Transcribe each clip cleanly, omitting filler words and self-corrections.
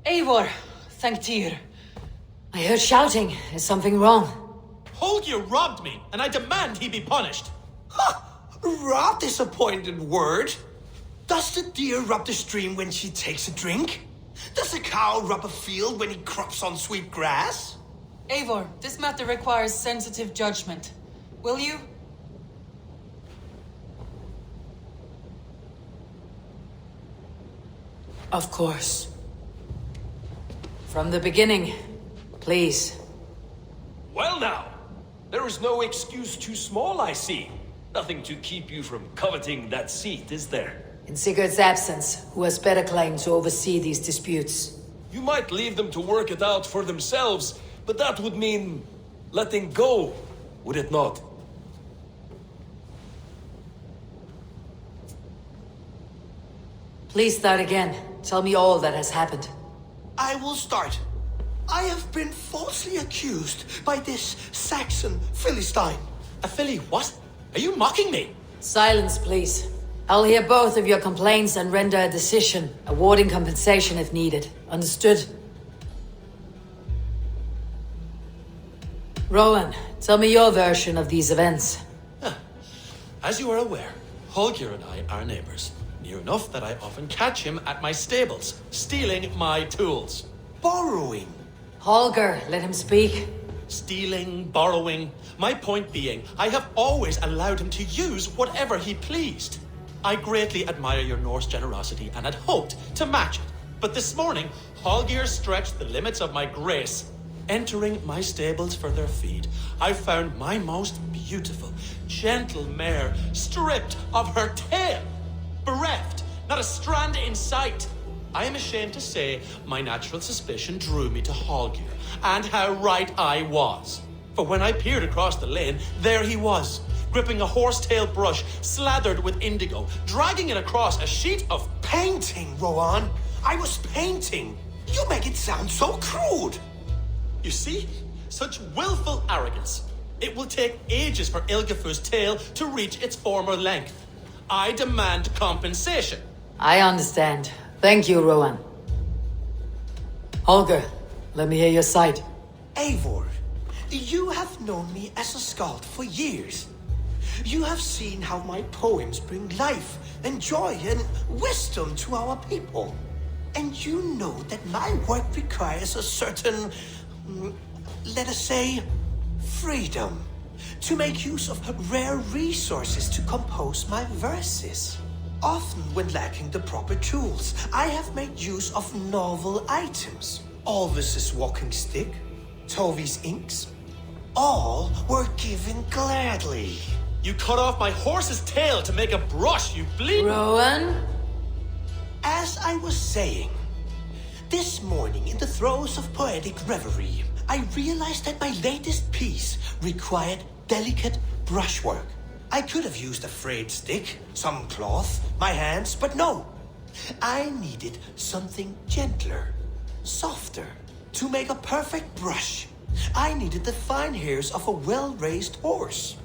Eivor, thank Tyr. I heard shouting. Is something wrong? Holger robbed me, and I demand he be punished. Ha! Robbed is a pointed word. Does the deer rub the stream when she takes a drink? Does a cow rub a field when he crops on sweet grass? Eivor, this matter requires sensitive judgment. Will you? Of course. From the beginning, please. Well now, there is no excuse too small, I see. Nothing to keep you from coveting that seat, is there? In Sigurd's absence, who has better claim to oversee these disputes? You might leave them to work it out for themselves, but that would mean letting go, would it not? Please start again. Tell me all that has happened. I will start. I have been falsely accused by this Saxon Philistine. A filly what? Are you mocking me? Silence, please. I'll hear both of your complaints and render a decision, awarding compensation if needed. Understood? Rowan, tell me your version of these events. As you are aware, Holger and I are neighbors. Near enough that I often catch him at my stables, stealing my tools. Borrowing. Holger, let him speak. Stealing, borrowing. My point being, I have always allowed him to use whatever he pleased. I greatly admire your Norse generosity and had hoped to match it. But this morning, Holger stretched the limits of my grace. Entering my stables for their feed, I found my most beautiful, gentle mare stripped of her tail. Bereft, not a strand in sight. I am ashamed to say my natural suspicion drew me to Holger, and how right I was. For when I peered across the lane, there he was, gripping a horsetail brush slathered with indigo, dragging it across a sheet of... Painting, Rowan. I was painting. You make it sound so crude. You see? Such willful arrogance. It will take ages for Ilgafur's tail to reach its former length. I demand compensation. I understand. Thank you, Rowan. Holger, let me hear your side. Eivor, you have known me as a skald for years. You have seen how my poems bring life and joy and wisdom to our people. And you know that my work requires a certain, let us say, freedom to make use of rare resources to compose my verses. Often when lacking the proper tools, I have made use of novel items. Alvis's walking stick, Tovi's inks, all were given gladly. You cut off my horse's tail to make a brush, you bleed... Rowan? As I was saying, this morning in the throes of poetic reverie, I realized that my latest piece required delicate brushwork. I could have used a frayed stick, some cloth, my hands, but no. I needed something gentler, softer. To make a perfect brush, I needed the fine hairs of a well-raised horse.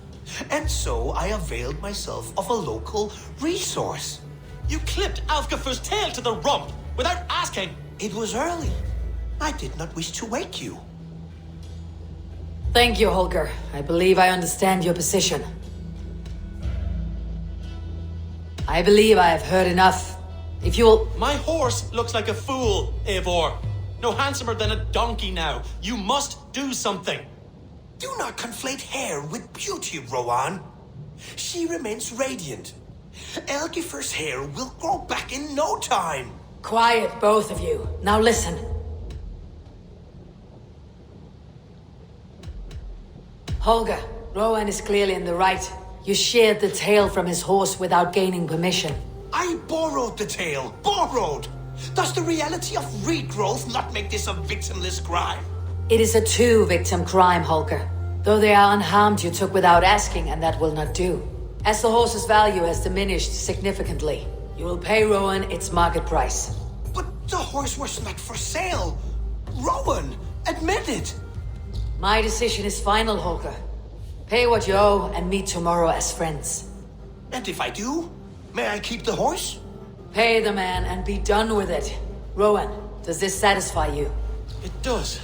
And so I availed myself of a local resource. You clipped Alfgafur's tail to the rump without asking. It was early. I did not wish to wake you. Thank you, Holger. I believe I understand your position. I believe I have heard enough. If you'll... My horse looks like a fool, Eivor. No handsomer than a donkey now. You must do something. Do not conflate hair with beauty, Rowan. She remains radiant. Elgifur's hair will grow back in no time. Quiet, both of you. Now listen. Holger, Rowan is clearly in the right. You sheared the tail from his horse without gaining permission. I borrowed the tail. Borrowed! Does the reality of regrowth not make this a victimless crime? It is a two-victim crime, Holger. Though they are unharmed, you took without asking, and that will not do. As the horse's value has diminished significantly, you will pay Rowan its market price. But the horse was not for sale. Rowan, admit it. My decision is final, Holger. Pay what you owe and meet tomorrow as friends. And if I do, may I keep the horse? Pay the man and be done with it. Rowan, Does this satisfy you? It does.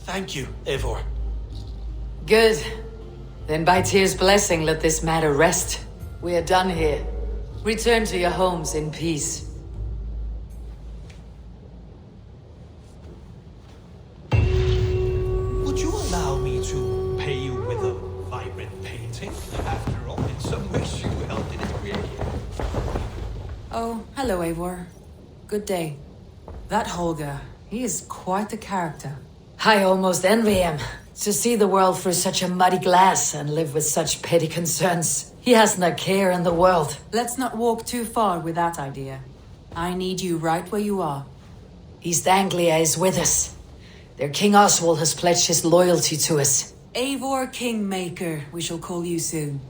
Thank you, Eivor. Good. Then by Tyr's blessing, let this matter rest. We are done here. Return to your homes in peace. Would you allow me to pay you with a vibrant painting? After all, in some ways you helped in its creation. Oh, hello, Eivor. Good day. That Holger, he is quite the character. I almost envy him. To see the world through such a muddy glass and live with such petty concerns. He hasn't a care in the world. Let's not walk too far with that idea. I need you right where you are. East Anglia is with us. Their King Oswald has pledged his loyalty to us. Eivor Kingmaker, we shall call you soon.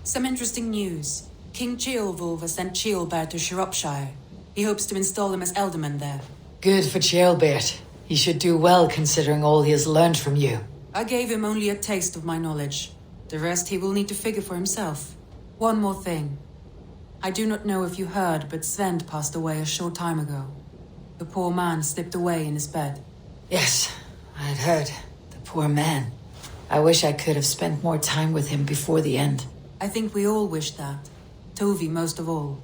Some interesting news. King Ceolwulf has sent Ceolbert to Shropshire. He hopes to install him as Elderman there. Good for Ceolbert. He should do well considering all he has learned from you. I gave him only a taste of my knowledge. The rest he will need to figure for himself. One more thing. I do not know if you heard, but Sven passed away a short time ago. The poor man slipped away in his bed. Yes, I had heard. The poor man. I wish I could have spent more time with him before the end. I think we all wish that. Tovi most of all.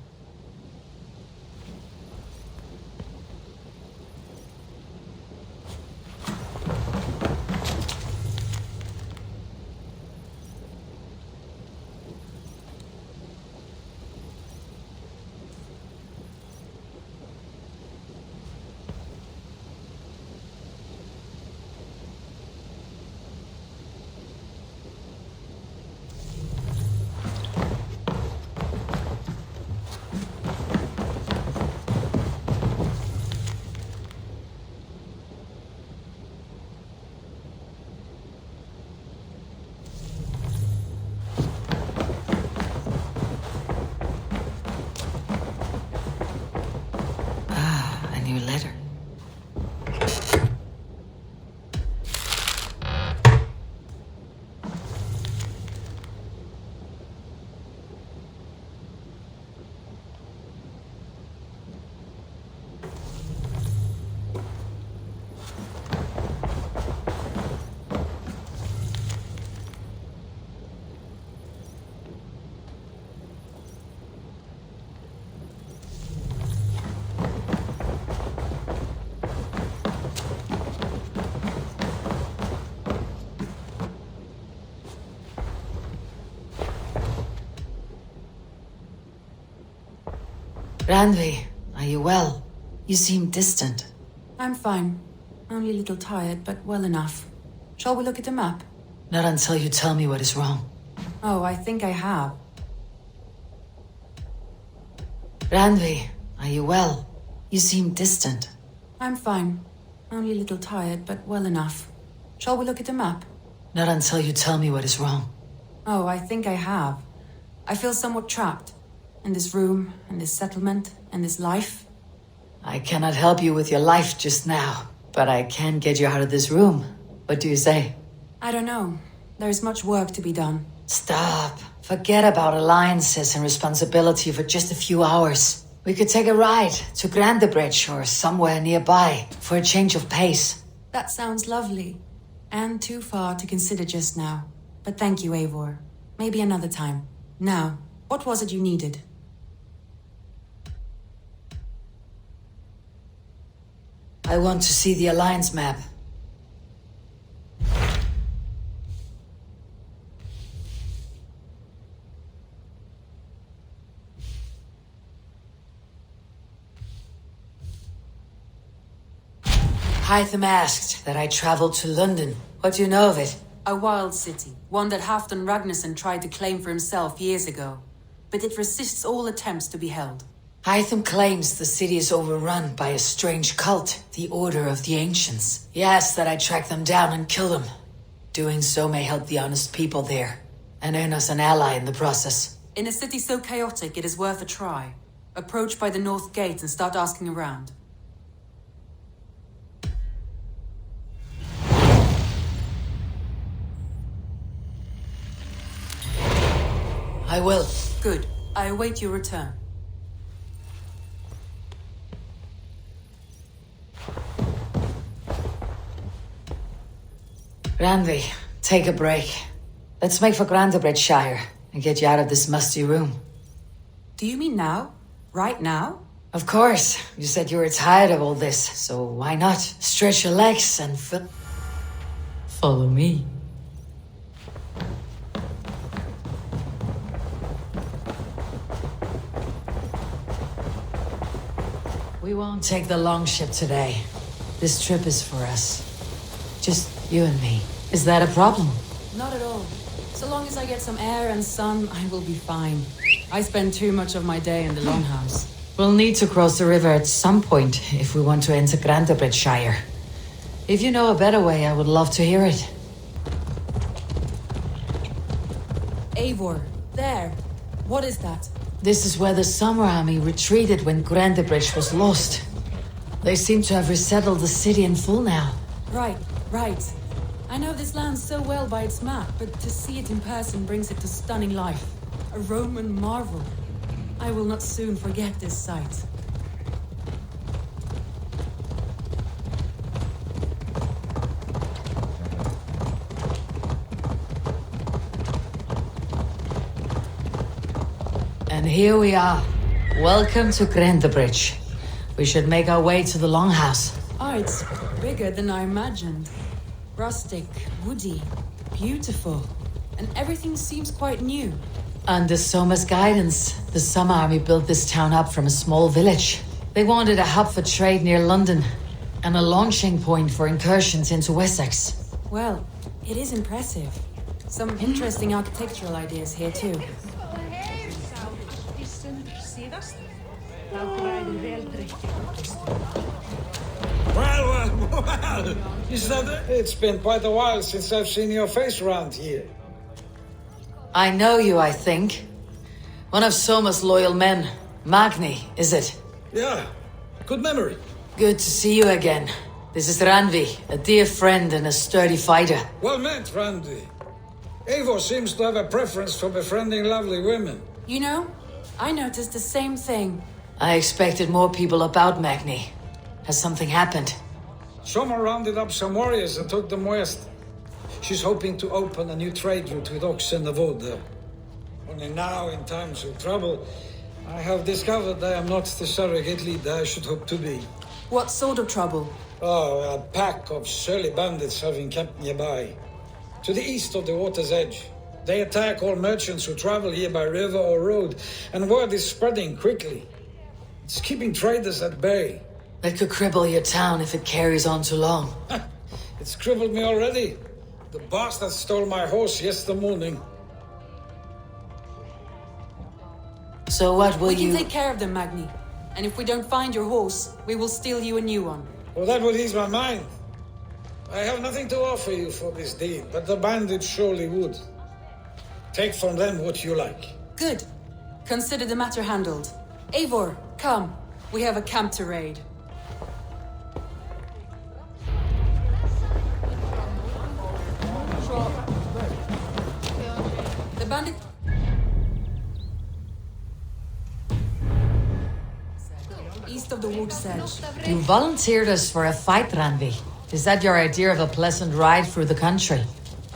A new letter. Randvi, are you well? You seem distant. I'm fine. Only a little tired, but well enough. Shall we look at the map? Not until you tell me what is wrong. Oh, I think I have. Randvi, are you well? You seem distant. I'm fine. Only a little tired, but well enough. Shall we look at the map? Not until you tell me what is wrong. Oh, I think I have. I feel somewhat trapped. In this room, in this settlement, in this life. I cannot help you with your life just now, but I can get you out of this room. What do you say? I don't know. There is much work to be done. Stop. Forget about alliances and responsibility for just a few hours. We could take a ride to Grandebridge or somewhere nearby for a change of pace. That sounds lovely. And too far to consider just now. But thank you, Eivor. Maybe another time. Now, what was it you needed? I want to see the Alliance map. Hytham asked that I travel to London. What do you know of it? A wild city. One that Halfdan Ragnarsson tried to claim for himself years ago. But it resists all attempts to be held. Hytham claims the city is overrun by a strange cult, the Order of the Ancients. He asks that I track them down and kill them. Doing so may help the honest people there, and earn us an ally in the process. In a city so chaotic, it is worth a try. Approach by the North Gate and start asking around. I will. Good. I await your return. Randvi, take a break. Let's make for Grantebridgeshire and get you out of this musty room. Do you mean now? Right now? Of course. You said you were tired of all this, so why not? Stretch your legs and follow me. We won't take the long ship today. This trip is for us. Just you and me. Is that a problem? Not at all. So long as I get some air and sun, I will be fine. I spend too much of my day in the longhouse. We'll need to cross the river at some point if we want to enter Grantebridgeshire. If you know a better way, I would love to hear it. Eivor, there. What is that? This is where the Summer Army retreated when Grantebridge was lost. They seem to have resettled the city in full now. Right. I know this land so well by its map, but to see it in person brings it to stunning life. A Roman marvel. I will not soon forget this sight. And here we are. Welcome to Grantebridge. We should make our way to the Longhouse. Oh, it's bigger than I imagined. Rustic, woody, beautiful. And everything seems quite new. Under Soma's guidance, the Summer Army built this town up from a small village. They wanted a hub for trade near London, and a launching point for incursions into Wessex. Well, it is impressive. Some interesting architectural ideas here too. Well, is that... It's been quite a while since I've seen your face around here. I know you, I think. One of Soma's loyal men. Magni, is it? Yeah, good memory. Good to see you again. This is Randvi, a dear friend and a sturdy fighter. Well met, Randy. Eivor seems to have a preference for befriending lovely women. You know, I noticed the same thing. I expected more people about Magni. Has something happened? Soma rounded up some warriors and took them west. She's hoping to open a new trade route with oxen of wood there. Only now, in times of trouble, I have discovered I am not the surrogate leader I should hope to be. What sort of trouble? Oh, a pack of surly bandits have encamped nearby. To the east of the water's edge. They attack all merchants who travel here by river or road, and word is spreading quickly. It's keeping traders at bay. That could cripple your town if it carries on too long. It's crippled me already. The bastard stole my horse yesterday morning. So what will We you... can take care of them, Magni. And if we don't find your horse, we will steal you a new one. Well, that would ease my mind. I have nothing to offer you for this deed, but the bandits surely would. Take from them what you like. Good. Consider the matter handled. Eivor, come. We have a camp to raid. The bandit... East of the water's edge. You volunteered us for a fight, Randvi. Is that your idea of a pleasant ride through the country?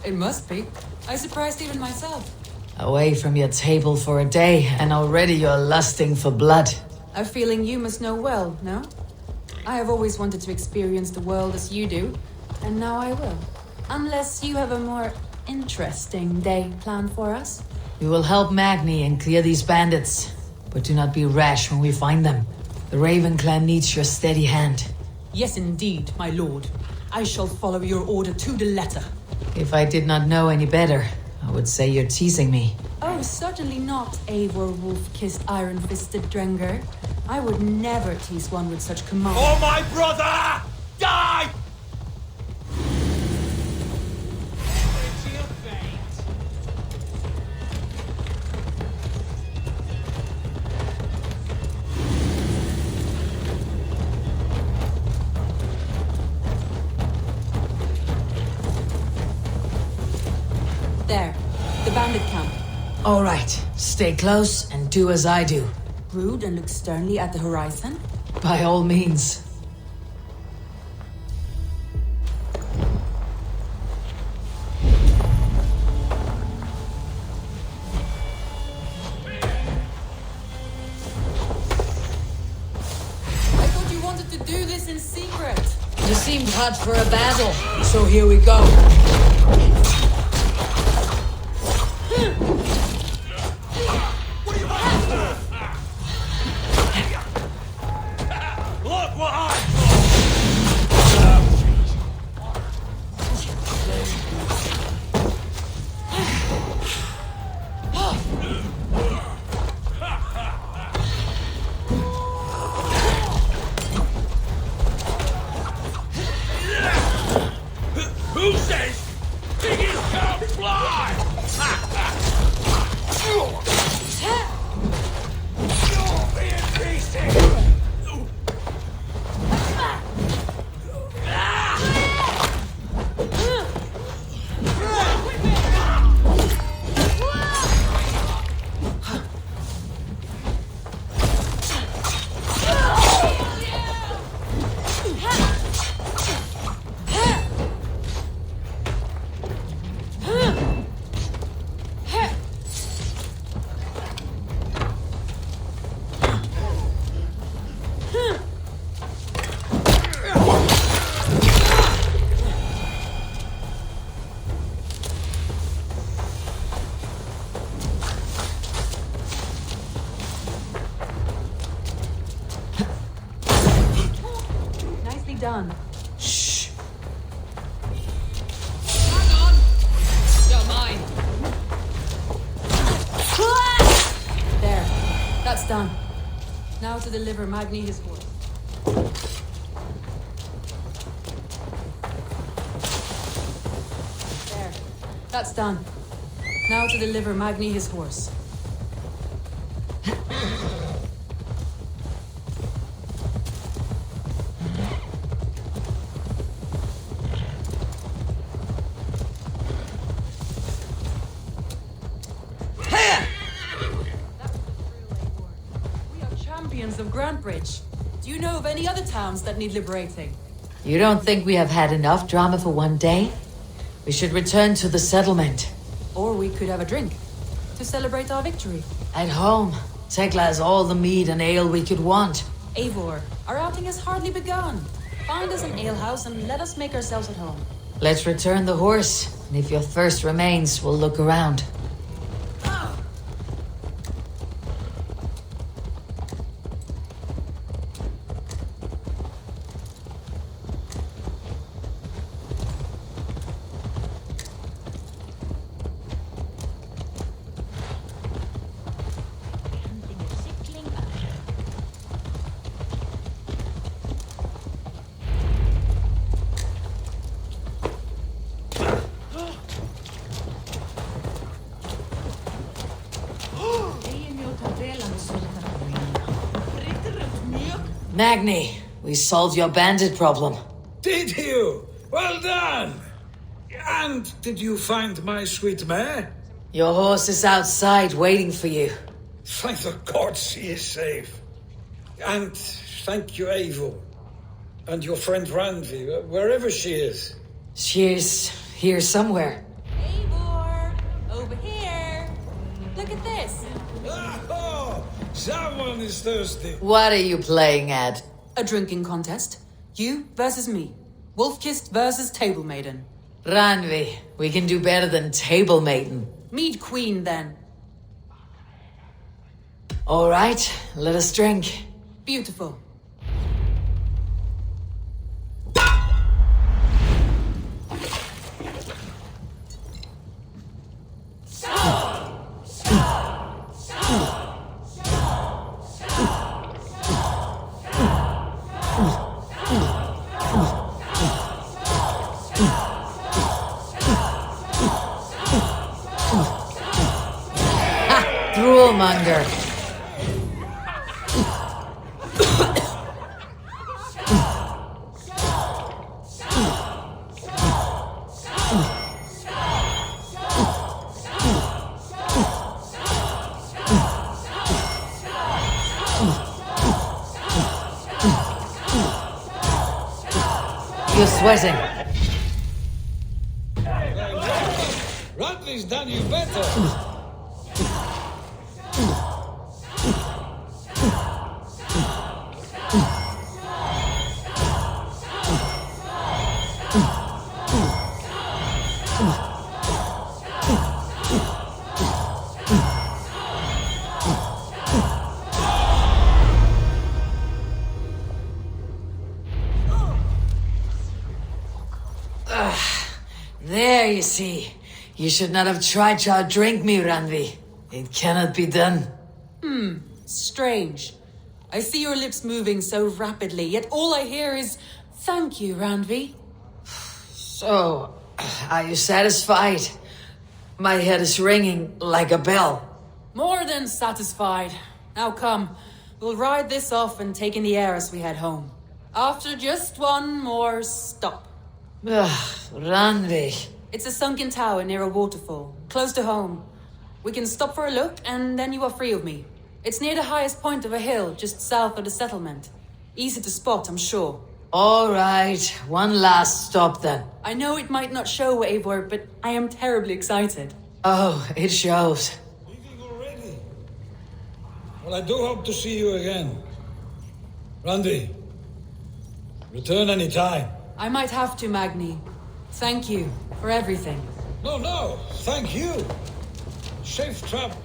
It must be. I surprised even myself. Away from your table for a day, and already you're lusting for blood. A feeling you must know well, no? I have always wanted to experience the world as you do, and now I will. Unless you have a more interesting day planned for us. We will help Magni and clear these bandits, but do not be rash when we find them. The Raven clan needs your steady hand. Yes, indeed, my lord. I shall follow your order to the letter. If I did not know any better, I would say you're teasing me. Oh, certainly not, Eivor wolf-kissed iron-fisted Drenger. I would never tease one with such command. Oh, my brother! Die! There, the bandit camp. All right, stay close and do as I do. Rude and look sternly at the horizon? By all means. I thought you wanted to do this in secret. You seemed hot for a battle, so here we go. Look what I Who says piggies can't fly? You're being beastie! Nicely done. Shh. Hang on! You're mine. There. That's done. Now to deliver Magni his horse. There. That's done. Now to deliver Magni his horse. We are champions of Grantbridge. Do you know of any other towns that need liberating? You don't think we have had enough drama for one day? We should return to the settlement. Or we could have a drink to celebrate our victory. At home, Tekla has all the mead and ale we could want. Eivor, our outing has hardly begun. Find us an alehouse and let us make ourselves at home. Let's return the horse, and if your thirst remains, we'll look around. Magni, we solved your bandit problem. Did you? Well done! And did you find my sweet mare? Your horse is outside waiting for you. Thank the gods she is safe. And thank you, Eivor. And your friend Randvi, wherever she is. She's here somewhere. Eivor, over here. Look at this. Oh, someone is thirsty. What are you playing at? A drinking contest. You versus me. Wolf-kissed versus table maiden. Randvi, we can do better than table maiden. Mead queen, then. All right, let us drink. Beautiful. Droolmonger. You're sweating. Randvi's done you better. There, you see. You should not have tried to outdrink me, Randvi. It cannot be done. Strange. I see your lips moving so rapidly, yet all I hear is, "Thank you, Randvi." So, are you satisfied? My head is ringing like a bell. More than satisfied. Now come, we'll ride this off and take in the air as we head home. After just one more stop. Randvi. It's a sunken tower near a waterfall, close to home. We can stop for a look, and then you are free of me. It's near the highest point of a hill, just south of the settlement. Easy to spot, I'm sure. All right, one last stop then. I know it might not show, Eivor, but I am terribly excited. Oh, it shows. Leaving already? Well, I do hope to see you again. Randvi, return any time. I might have to, Magni. Thank you for everything. No, thank you. Safe travels.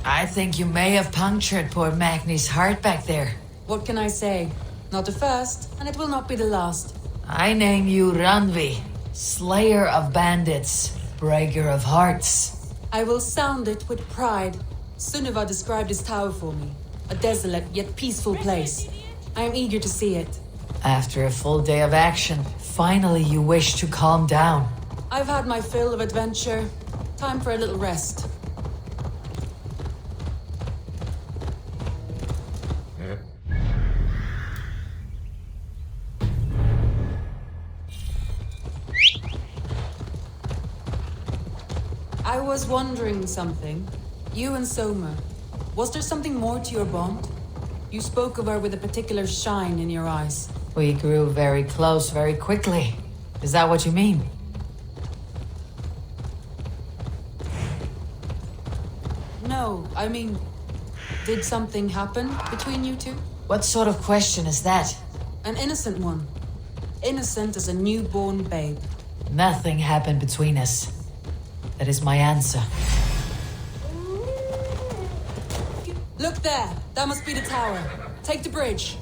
I think you may have punctured poor Magni's heart back there. What can I say? Not the first, and it will not be the last. I name you Randvi, slayer of bandits, breaker of hearts. I will sound it with pride. Sunniva described this tower for me. A desolate yet peaceful place. I am eager to see it. After a full day of action, finally you wish to calm down. I've had my fill of adventure. Time for a little rest. I was wondering something. You and Soma. Was there something more to your bond? You spoke of her with a particular shine in your eyes. We grew very close very quickly. Is that what you mean? No, I mean, did something happen between you two? What sort of question is that? An innocent one. Innocent as a newborn babe. Nothing happened between us. That is my answer. Look there! That must be the tower. Take the bridge.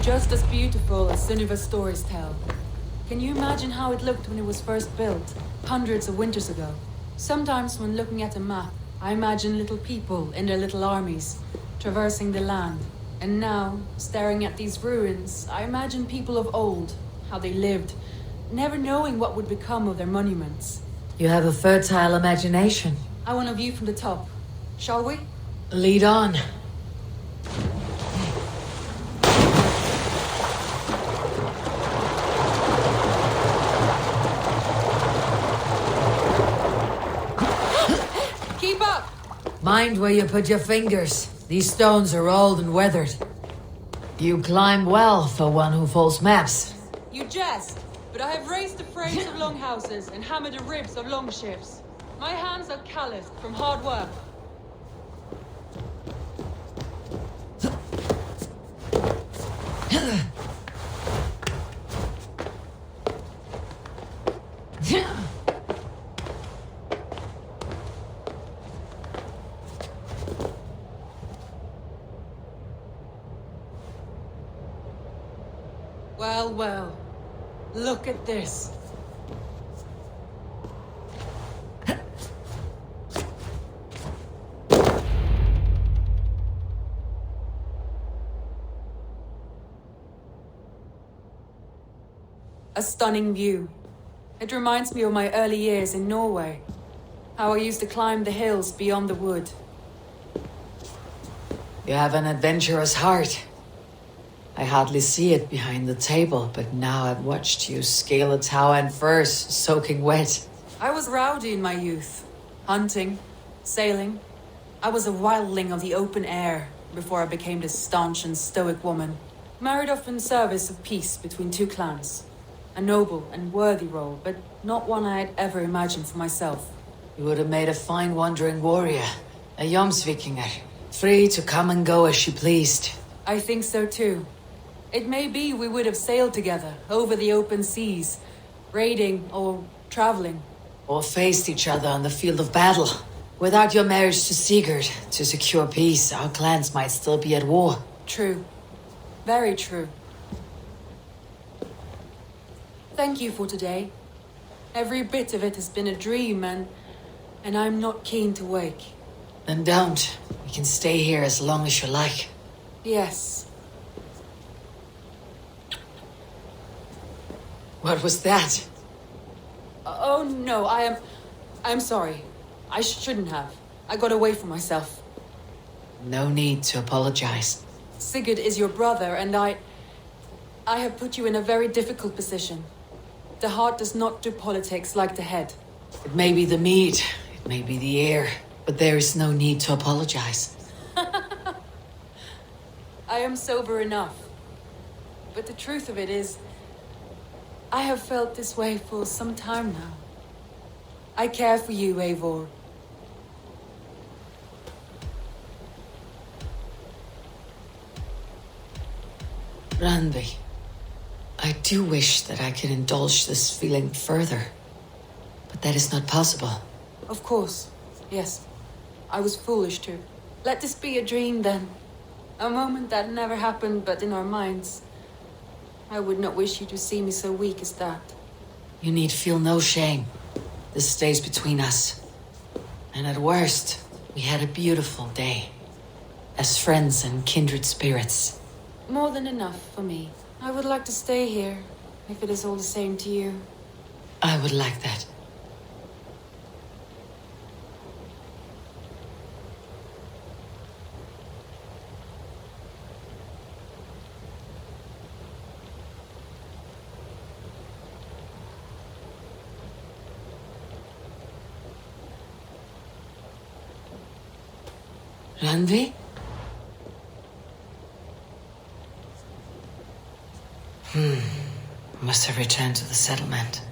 Just as beautiful as Sunniva's stories tell. Can you imagine how it looked when it was first built, hundreds of winters ago? Sometimes when looking at a map, I imagine little people in their little armies, traversing the land. And now, staring at these ruins, I imagine people of old, how they lived, never knowing what would become of their monuments. You have a fertile imagination. I want a view from the top. Shall we? Lead on. Keep up! Mind where you put your fingers. These stones are old and weathered. You climb well for one who folds maps. You jest, but I have raised the frames of longhouses and hammered the ribs of longships. My hands are calloused from hard work. Well, well. Look at this. A stunning view. It reminds me of my early years in Norway. How I used to climb the hills beyond the wood. You have an adventurous heart. I hardly see it behind the table, but now I've watched you scale a tower and first soaking wet. I was rowdy in my youth. Hunting, sailing. I was a wildling of the open air before I became this staunch and stoic woman. Married off in service of peace between two clans. A noble and worthy role, but not one I had ever imagined for myself. You would have made a fine wandering warrior, a Jomsvikinger, free to come and go as she pleased. I think so too. It may be we would have sailed together over the open seas, raiding or traveling. Or faced each other on the field of battle. Without your marriage to Sigurd, to secure peace, our clans might still be at war. True. Very true. Thank you for today. Every bit of it has been a dream, and I'm not keen to wake. Then don't. We can stay here as long as you like. Yes. What was that? Oh no, I'm sorry. I shouldn't have. I got away from myself. No need to apologize. Sigurd is your brother, and I have put you in a very difficult position. The heart does not do politics like the head. It may be the meat, it may be the air, but there is no need to apologize. I am sober enough. But the truth of it is, I have felt this way for some time now. I care for you, Eivor. Randvi, I do wish that I could indulge this feeling further, but that is not possible. Of course, yes. I was foolish to. Let this be a dream then. A moment that never happened but in our minds. I would not wish you to see me so weak as that. You need feel no shame. This stays between us. And at worst, we had a beautiful day. As friends and kindred spirits. More than enough for me. I would like to stay here, if it is all the same to you. I would like that. Randvi? Must have returned to the settlement.